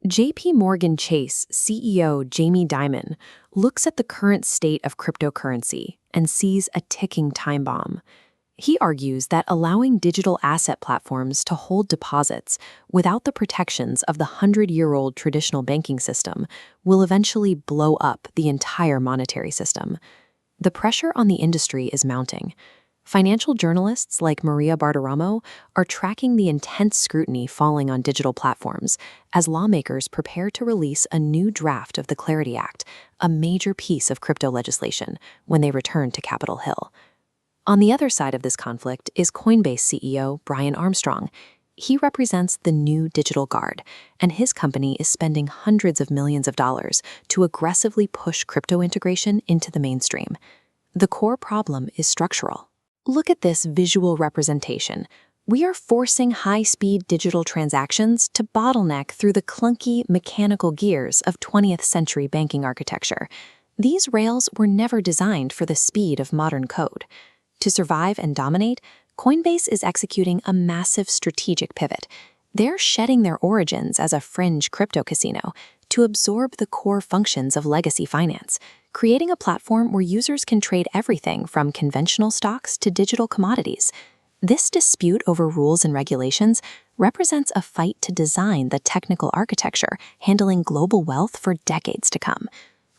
JPMorgan Chase CEO Jamie Dimon looks at the current state of cryptocurrency and sees a ticking time bomb. He argues that allowing digital asset platforms to hold deposits without the protections of the 100-year-old traditional banking system will eventually blow up the entire monetary system. The pressure on the industry is mounting. Financial journalists like Maria Bartiromo are tracking the intense scrutiny falling on digital platforms as lawmakers prepare to release a new draft of the Clarity Act, a major piece of crypto legislation, when they return to Capitol Hill. On the other side of this conflict is Coinbase CEO Brian Armstrong. He represents the new digital guard, and his company is spending hundreds of millions of dollars to aggressively push crypto integration into the mainstream. The core problem is structural. Look at this visual representation. We are forcing high-speed digital transactions to bottleneck through the clunky, mechanical gears of 20th century banking architecture. These rails were never designed for the speed of modern code. To survive and dominate, Coinbase is executing a massive strategic pivot. They're shedding their origins as a fringe crypto casino to absorb the core functions of legacy finance, creating a platform where users can trade everything from conventional stocks to digital commodities. This dispute over rules and regulations represents a fight to design the technical architecture handling global wealth for decades to come.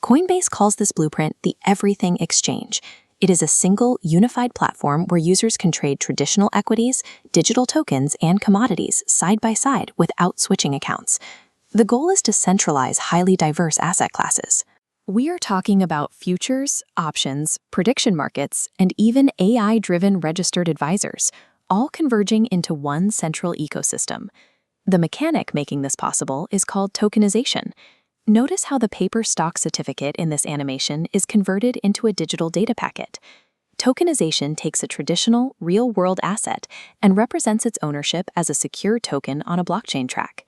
Coinbase calls this blueprint the Everything Exchange. It is a single, unified platform where users can trade traditional equities, digital tokens, and commodities side by side without switching accounts. The goal is to centralize highly diverse asset classes. We are talking about futures, options, prediction markets, and even AI-driven registered advisors, all converging into one central ecosystem. The mechanic making this possible is called tokenization. Notice how the paper stock certificate in this animation is converted into a digital data packet. Tokenization takes a traditional, real-world asset and represents its ownership as a secure token on a blockchain track.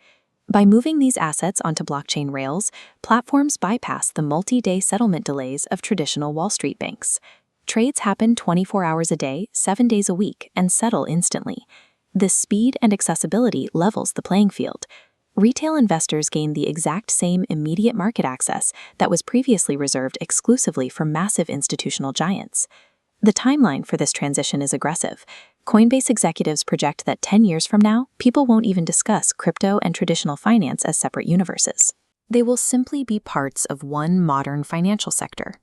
By moving these assets onto blockchain rails, platforms bypass the multi-day settlement delays of traditional Wall Street banks. Trades happen 24 hours a day, 7 days a week, and settle instantly. This speed and accessibility levels the playing field. Retail investors gain the exact same immediate market access that was previously reserved exclusively for massive institutional giants. The timeline for this transition is aggressive. Coinbase executives project that 10 years from now, people won't even discuss crypto and traditional finance as separate universes. They will simply be parts of one modern financial sector.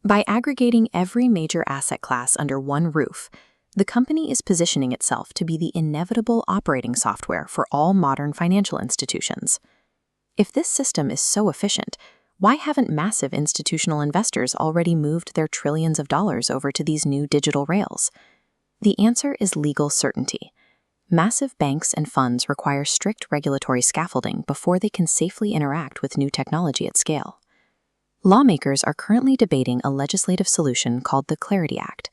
By aggregating every major asset class under one roof, the company is positioning itself to be the inevitable operating software for all modern financial institutions. If this system is so efficient, why haven't massive institutional investors already moved their trillions of dollars over to these new digital rails? The answer is legal certainty. Massive banks and funds require strict regulatory scaffolding before they can safely interact with new technology at scale. Lawmakers are currently debating a legislative solution called the Clarity Act.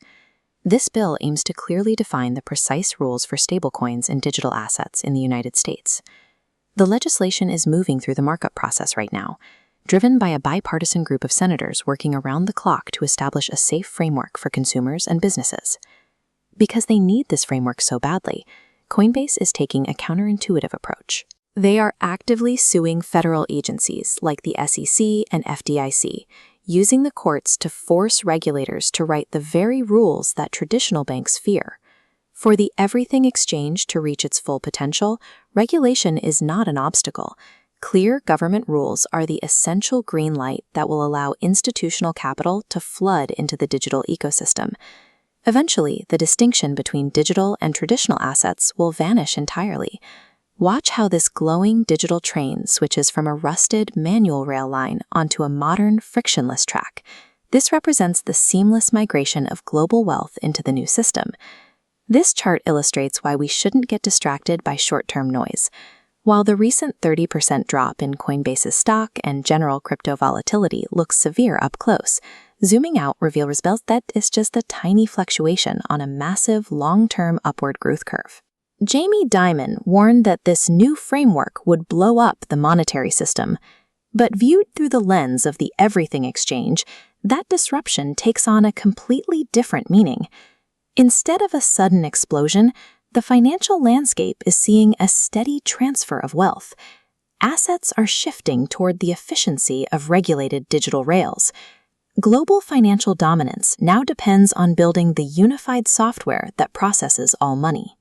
This bill aims to clearly define the precise rules for stablecoins and digital assets in the United States. The legislation is moving through the markup process right now, driven by a bipartisan group of senators working around the clock to establish a safe framework for consumers and businesses. Because they need this framework so badly, Coinbase is taking a counterintuitive approach. They are actively suing federal agencies like the SEC and FDIC, using the courts to force regulators to write the very rules that traditional banks fear. For the Everything Exchange to reach its full potential, regulation is not an obstacle. Clear government rules are the essential green light that will allow institutional capital to flood into the digital ecosystem. Eventually, the distinction between digital and traditional assets will vanish entirely. Watch how this glowing digital train switches from a rusted manual rail line onto a modern, frictionless track. This represents the seamless migration of global wealth into the new system. This chart illustrates why we shouldn't get distracted by short-term noise. While the recent 30% drop in Coinbase's stock and general crypto volatility looks severe up close, zooming out reveals that it's just a tiny fluctuation on a massive, long-term upward growth curve. Jamie Dimon warned that this new framework would blow up the monetary system, but viewed through the lens of the Everything Exchange, that disruption takes on a completely different meaning. Instead of a sudden explosion, the financial landscape is seeing a steady transfer of wealth. assets are shifting toward the efficiency of regulated digital rails. Global financial dominance now depends on building the unified software that processes all money.